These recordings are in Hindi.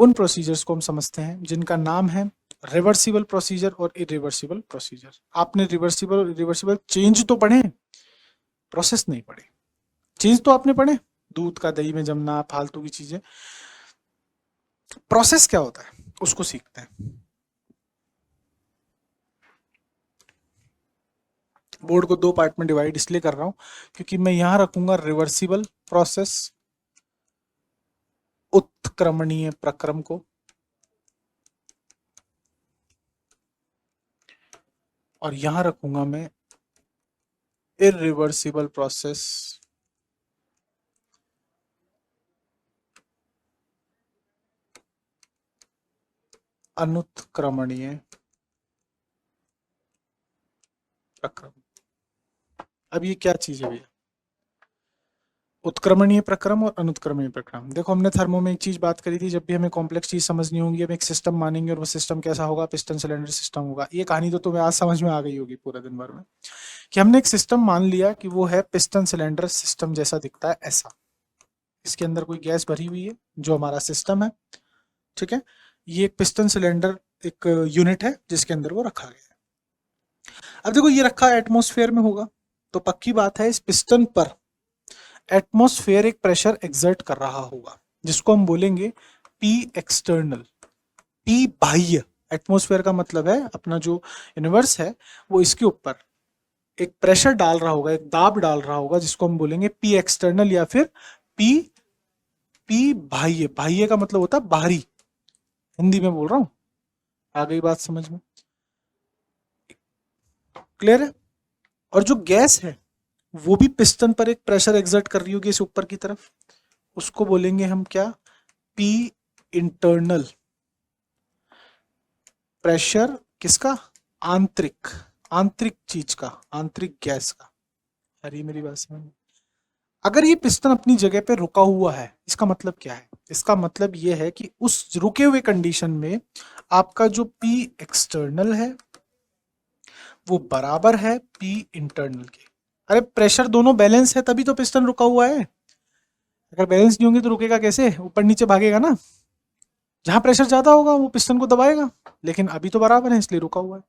उन प्रोसीजर्स को हम समझते हैं जिनका नाम है रिवर्सिबल प्रोसीजर और इरिवर्सिबल प्रोसीजर। आपने रिवर्सिबल रिवर्सिबल चेंज तो पढ़े, प्रोसेस नहीं पढ़े। चेंज तो आपने पढ़े, दूध का दही में जमना, फालतू की चीजें। प्रोसेस क्या होता है उसको सीखते हैं। बोर्ड को दो पार्ट में डिवाइड इसलिए कर रहा हूं क्योंकि मैं यहां रखूंगा रिवर्सिबल प्रोसेस, उत्क्रमणीय प्रक्रम को, और यहां रखूंगा मैं इरिवर्सिबल प्रोसेस, अनुत्क्रमणीय प्रक्रम। अब ये क्या चीज है भैया? उत्क्रमणीय प्रक्रम और अनुत्क्रमणीय प्रक्रम। देखो हमने थर्मो में एक चीज बात करी थी, जब भी हमें कॉम्प्लेक्स चीज समझनी होगी हम एक सिस्टम मानेंगे, और वो सिस्टम कैसा होगा? पिस्टन सिलेंडर सिस्टम होगा। ये कहानी तो तुम्हें आज समझ में आ गई होगी पूरे दिन भर में, कि हमने एक सिस्टम मान लिया कि वो है पिस्टन सिलेंडर सिस्टम जैसा दिखता है ऐसा। इसके अंदर कोई गैस भरी हुई है जो हमारा सिस्टम है, ठीक है। ये एक पिस्टन सिलेंडर एक यूनिट है जिसके अंदर वो रखा गया है। अब देखो ये रखा एटमॉस्फेयर में होगा, तो पक्की बात है इस पिस्टन पर एटमॉस्फेयर एक प्रेशर एक्सर्ट कर रहा होगा, जिसको हम बोलेंगे पी एक्सटर्नल, पी बाह्य। एटमॉस्फेयर का मतलब है अपना जो यूनिवर्स है वो इसके ऊपर एक प्रेशर डाल रहा होगा, एक दाब डाल रहा होगा, जिसको हम बोलेंगे पी एक्सटर्नल या फिर पी पी बाह्य। बाह्य का मतलब होता है बाहरी, हिंदी में बोल रहा हूं, आ गई बात समझ में? क्लियर है? और जो गैस है वो भी पिस्टन पर एक प्रेशर एक्सर्ट कर रही होगी इस ऊपर की तरफ, उसको बोलेंगे हम क्या? P internal. प्रेशर किसका? आंतरिक, आंतरिक चीज का, आंतरिक गैस का। अरे मेरी बात समझ। अगर ये पिस्टन अपनी जगह पे रुका हुआ है, इसका मतलब क्या है? इसका मतलब ये है कि उस रुके हुए कंडीशन में आपका जो पी एक्सटर्नल है वो बराबर है पी इंटरनल के। अरे प्रेशर दोनों बैलेंस है तभी तो पिस्टन रुका हुआ है। अगर बैलेंस नहीं होंगे तो रुकेगा कैसे? ऊपर नीचे भागेगा ना। जहां प्रेशर ज्यादा होगा वो पिस्टन को दबाएगा, लेकिन अभी तो बराबर है इसलिए रुका हुआ है।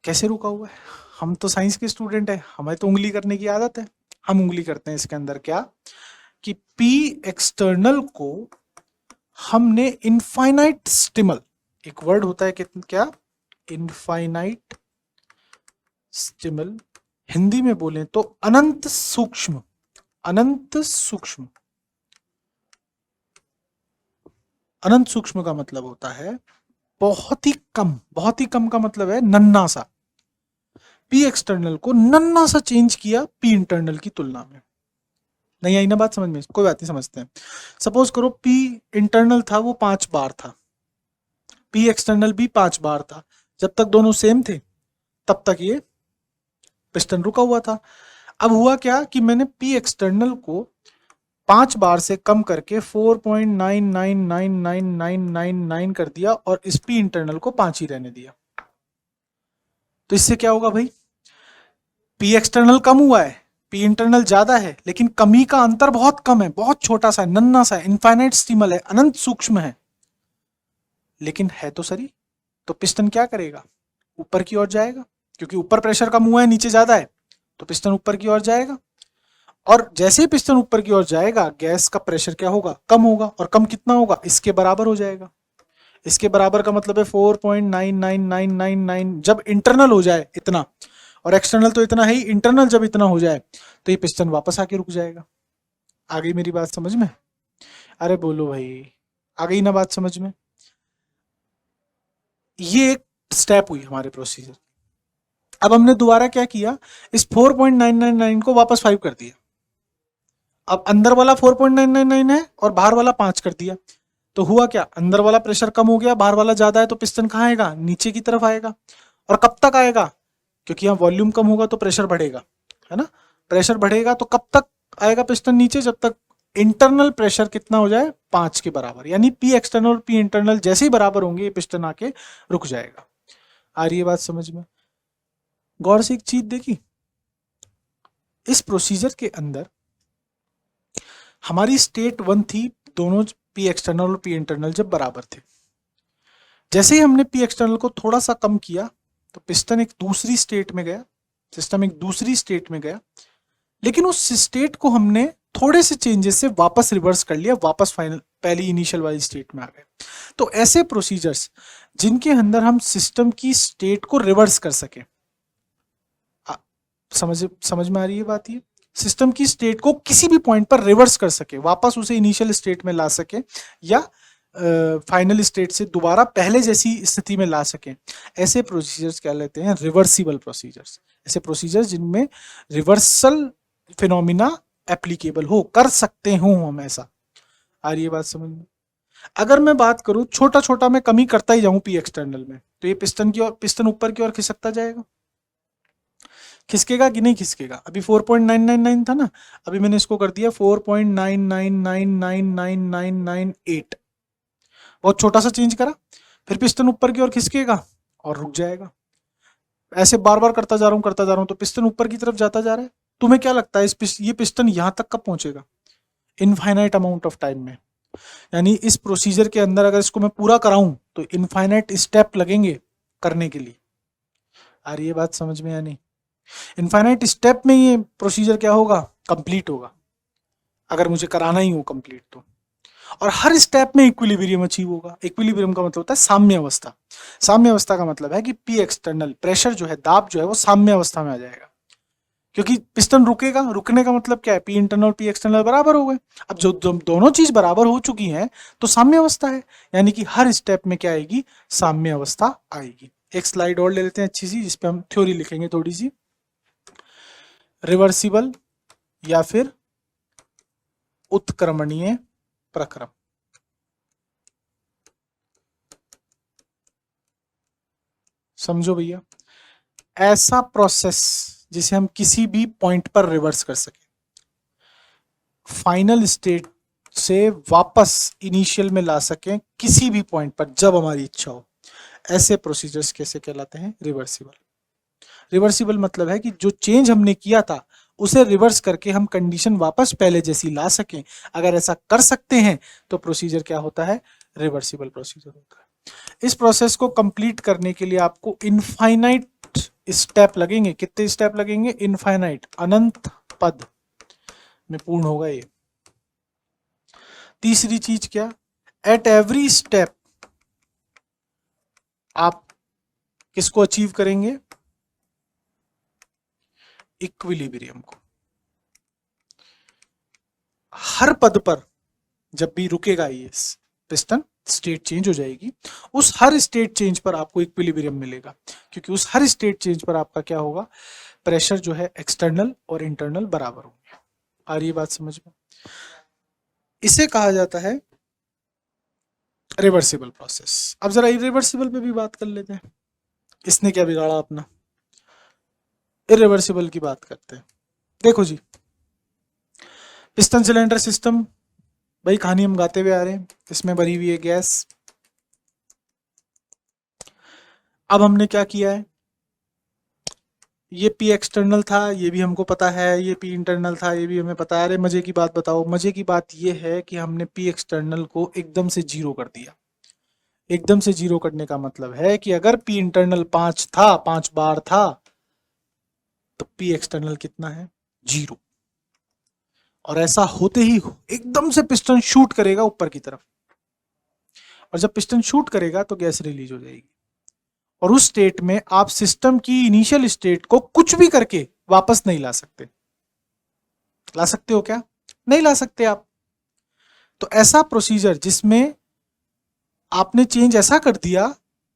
कैसे रुका हुआ है? हम तो साइंस के स्टूडेंट है, हमें तो उंगली करने की आदत है। हम उंगली करते हैं इसके अंदर क्या, कि पी एक्सटर्नल को हमने इनफाइनाइट स्टिमल, एक वर्ड होता है क्या? इनफाइनाइट स्टिमल, हिंदी में बोले तो अनंत सूक्ष्म, अनंत सूक्ष्म। अनंत सूक्ष्म का मतलब होता है बहुत ही कम, बहुत ही कम का मतलब है नन्ना सा। पी एक्सटर्नल को नन्ना सा चेंज किया पी इंटरनल की तुलना में। नहीं आई ना बात समझ में? कोई बात नहीं, समझते हैं। सपोज करो पी इंटरनल था वो 5 बार था, पी एक्सटर्नल भी 5 बार था। जब तक दोनों सेम थे तब तक ये पिस्टन रुका हुआ था। अब हुआ क्या कि मैंने पी एक्सटर्नल को 5 बार से कम करके 4.999999 कर दिया और इस पी इंटरनल को 5 ही रहने दिया। तो इससे क्या होगा भाई? पी एक्सटर्नल कम हुआ है, पी इंटरनल ज्यादा है, लेकिन कमी का अंतर बहुत कम है, बहुत छोटा सा है, नन्ना सा है, इनफाइनाइट स्टिमल है, अनंत सूक्ष्म है, लेकिन है तो सही। तो पिस्टन क्या करेगा? ऊपर की ओर जाएगा, क्योंकि ऊपर प्रेशर कम हुआ है नीचे ज्यादा है, तो पिस्टन ऊपर की ओर जाएगा। और जैसे ही पिस्टन ऊपर की ओर जाएगा गैस का प्रेशर क्या होगा? कम होगा। और कम कितना होगा? इसके बराबर हो जाएगा। इसके बराबर का मतलब है 4.99999 जब इंटरनल हो जाए इतना, और एक्सटर्नल तो इतना है ही, इंटरनल जब इतना हो जाए तो ये पिस्टन वापस आके रुक जाएगा। आ गई मेरी बात समझ में? अरे बोलो भाई, आ गई ना बात समझ में? ये एक स्टेप हुई हमारे प्रोसीजर। अब हमने दोबारा क्या किया, इस 4.999 को वापस 5 कर दिया। अब अंदर वाला 4.999 है और बाहर वाला 5 कर दिया, तो हुआ क्या? अंदर वाला प्रेशर कम हो गया, बाहर वाला ज्यादा है, तो पिस्टन कहाँ आएगा? नीचे की तरफ आएगा। और कब तक आएगा? क्योंकि यहाँ वॉल्यूम कम होगा तो प्रेशर बढ़ेगा, है ना? प्रेशर बढ़ेगा तो कब तक आएगा पिस्टन नीचे? जब तक इंटरनल प्रेशर कितना हो जाए? 5 के बराबर। यानी पी एक्सटर्नल और पी इंटरनल जैसे ही बराबर होंगे ये पिस्टन आके रुक जाएगा। आ रही है बात समझ में? गौर से एक चीज देखी, इस प्रोसीजर के अंदर हमारी स्टेट 1 थी, दोनों पी एक्सटर्नल और पी इंटरनल जब बराबर थे। जैसे ही हमने पी एक्सटर्नल को थोड़ा सा कम किया तो पिस्टन एक दूसरी स्टेट में गया, सिस्टम एक दूसरी स्टेट में गया, लेकिन उस स्टेट को हमने थोड़े से चेंजेस से वापस रिवर्स कर लिया, वापस फाइनल पहली इनिशियल वाली स्टेट में आ गए। तो ऐसे प्रोसीजर्स जिनके अंदर हम सिस्टम की स्टेट को रिवर्स कर सके, समझ में आ रही है बात? ये सिस्टम की स्टेट को किसी भी पॉइंट पर रिवर्स कर सके, वापस उसे इनिशियल स्टेट में ला सके, या फाइनल स्टेट से दोबारा पहले जैसी स्थिति में ला सके, ऐसे प्रोसीजर्स क्या लेते हैं? Reversible procedures. ऐसे प्रोसीजर्स जिनमें रिवर्सल फिनोमिना एप्लीकेबल हो, कर सकते हो हम ऐसा। आ रही है बात समझ में? अगर मैं बात करूं छोटा छोटा मैं कमी करता ही जाऊं पी एक्सटर्नल में, तो ये पिस्टन ऊपर की ओर खिसकता जाएगा। खिसकेगा कि नहीं खिसकेगा? अभी 4.999 था ना, अभी मैंने इसको कर दिया 4.999999998। बहुत छोटा सा चेंज करा, फिर पिस्टन ऊपर की ओर खिसकेगा और रुक जाएगा। ऐसे बार बार करता जा रहा हूं तो पिस्टन ऊपर की तरफ जाता जा रहा है। तुम्हें क्या लगता है ये पिस्टन यहां तक कब पहुंचेगा? इनफाइनाइट अमाउंट ऑफ टाइम में। यानी इस प्रोसीजर के अंदर अगर इसको मैं पूरा कराऊं तो इनफाइनाइट स्टेप लगेंगे करने के लिए। आ रही है बात समझ में या नहीं? इनफाइनाइट स्टेप में ये प्रोसीजर क्या होगा? कंप्लीट होगा, अगर मुझे कराना ही हो कंप्लीट तो। और हर स्टेप में इक्विलिब्रियम अचीव होगा। इक्विलिब्रियम का मतलब होता है साम्य अवस्था। साम्य अवस्था का मतलब है कि पी एक्सटर्नल प्रेशर जो है, दाब जो है, वो साम्य अवस्था में आ जाएगा, क्योंकि पिस्टन रुकेगा। रुकने का मतलब क्या है? पी इंटरनल और पी एक्सटर्नल बराबर हो गए। अब जो दोनों चीज बराबर हो चुकी हैं तो साम्य अवस्था है, यानी कि हर स्टेप में क्या आएगी? साम्य अवस्था आएगी। एक स्लाइड और ले लेते हैं अच्छी सी, जिसपे हम थ्योरी लिखेंगे थोड़ी सी। रिवर्सिबल या फिर उत्क्रमणीय प्रक्रम। समझो भैया, ऐसा प्रोसेस जिसे हम किसी भी पॉइंट पर रिवर्स कर सके, फाइनल स्टेट से वापस इनिशियल में ला सकें किसी भी पॉइंट पर जब हमारी इच्छा हो, ऐसे प्रोसीजर्स कैसे कहलाते हैं? रिवर्सिबल। रिवर्सिबल मतलब है कि जो चेंज हमने किया था उसे रिवर्स करके हम कंडीशन वापस पहले जैसी ला सकें। अगर ऐसा कर सकते हैं तो प्रोसीजर क्या होता है? रिवर्सिबल प्रोसीजर होता है। इस प्रोसेस को कंप्लीट करने के लिए आपको इनफाइनाइट स्टेप लगेंगे। कितने स्टेप लगेंगे? इनफाइनाइट, अनंत पद में पूर्ण होगा ये। तीसरी चीज क्या? एट एवरी स्टेप आप किसको अचीव करेंगे? इक्विलिब्रियम को। हर पद पर जब भी रुकेगा ये पिस्टन, स्टेट चेंज हो जाएगी, उस हर स्टेट चेंज पर आपको इक्विलिब्रियम मिलेगा, क्योंकि उस हर स्टेट चेंज पर आपका क्या होगा? प्रेशर जो है एक्सटर्नल और इंटरनल बराबर होंगे। आ रही है बात समझ में? इसे कहा जाता है रिवर्सिबल प्रोसेस। अब जरा इरिवर्सिबल पे भी बात कर लेते हैं। इसने क्या बिगाड़ा अपना? इरिवर्सिबल की बात करते हैं। देखो जी, पिस्टन सिलेंडर सिस्टम, भाई कहानी हम गाते हुए आ रहे हैं, इसमें भरी हुई है गैस। अब हमने क्या किया है? ये पी एक्सटर्नल था, ये भी हमको पता है, ये पी इंटरनल था, ये भी हमें पता है। अरे मजे की बात बताओ। मजे की बात ये है कि हमने पी एक्सटर्नल को एकदम से जीरो कर दिया। एकदम से जीरो करने का मतलब है कि अगर पी इंटरनल 5 था, 5 बार था, तो पी एक्सटर्नल कितना है? 0। और ऐसा होते ही एकदम से पिस्टन शूट करेगा ऊपर की तरफ, और जब पिस्टन शूट करेगा तो गैस रिलीज हो जाएगी, और उस स्टेट में आप सिस्टम की इनिशियल स्टेट को कुछ भी करके वापस नहीं ला सकते। ला सकते हो क्या? नहीं ला सकते आप। तो ऐसा प्रोसीजर जिसमें आपने चेंज ऐसा कर दिया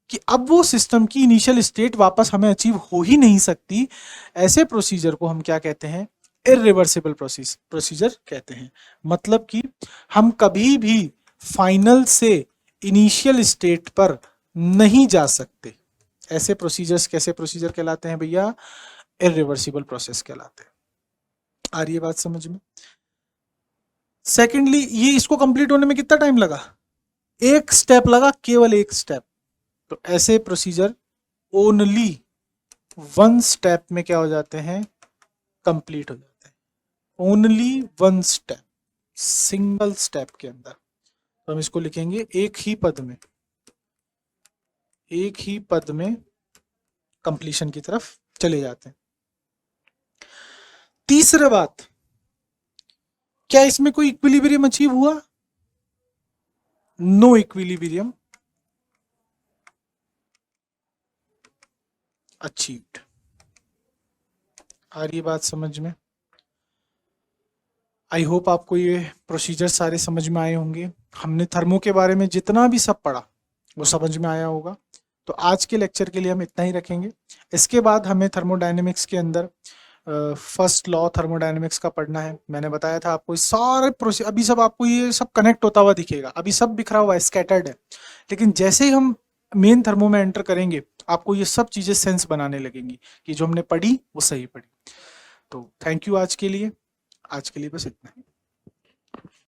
कि अब वो सिस्टम की इनिशियल स्टेट वापस हमें अचीव हो ही नहीं सकती, ऐसे प्रोसीजर को हम क्या कहते हैं? इरिवर्सिबल प्रोसीजर कहते हैं। मतलब कि हम कभी भी फाइनल से इनिशियल स्टेट पर नहीं जा सकते। ऐसे प्रोसीजर्स कैसे प्रोसीजर कहलाते हैं भैया? इरिवर्सिबल प्रोसेस कहलाते हैं। आ रही है बात समझ में? सेकेंडली, ये इसको कंप्लीट होने में कितना टाइम लगा? एक स्टेप लगा, केवल एक स्टेप। तो ऐसे प्रोसीजर ओनली वन स्टेप में क्या हो जाते हैं? कंप्लीट हो जाते हैं। Only one step, single step के अंदर। तो हम इसको लिखेंगे एक ही पद में कंप्लीशन की तरफ चले जाते हैं। तीसरी बात, क्या इसमें कोई इक्विलिब्रियम अचीव हुआ? No equilibrium achieved. आ रही बात समझ में? आई होप आपको ये प्रोसीजर सारे समझ में आए होंगे। हमने थर्मो के बारे में जितना भी सब पढ़ा वो समझ में आया होगा। तो आज के लेक्चर के लिए हम इतना ही रखेंगे। इसके बाद हमें थर्मोडायनेमिक्स के अंदर फर्स्ट लॉ थर्मोडायनेमिक्स का पढ़ना है। मैंने बताया था आपको सारे प्रोसेस, अभी सब आपको ये सब कनेक्ट होता हुआ दिखेगा, अभी सब बिखरा हुआ है, स्कैटर्ड है, लेकिन जैसे ही हम मेन थर्मो में एंटर करेंगे आपको ये सब चीजें सेंस बनाने लगेंगी कि जो हमने पढ़ी वो सही पढ़ी। तो थैंक यू आज के लिए बस इतना ही।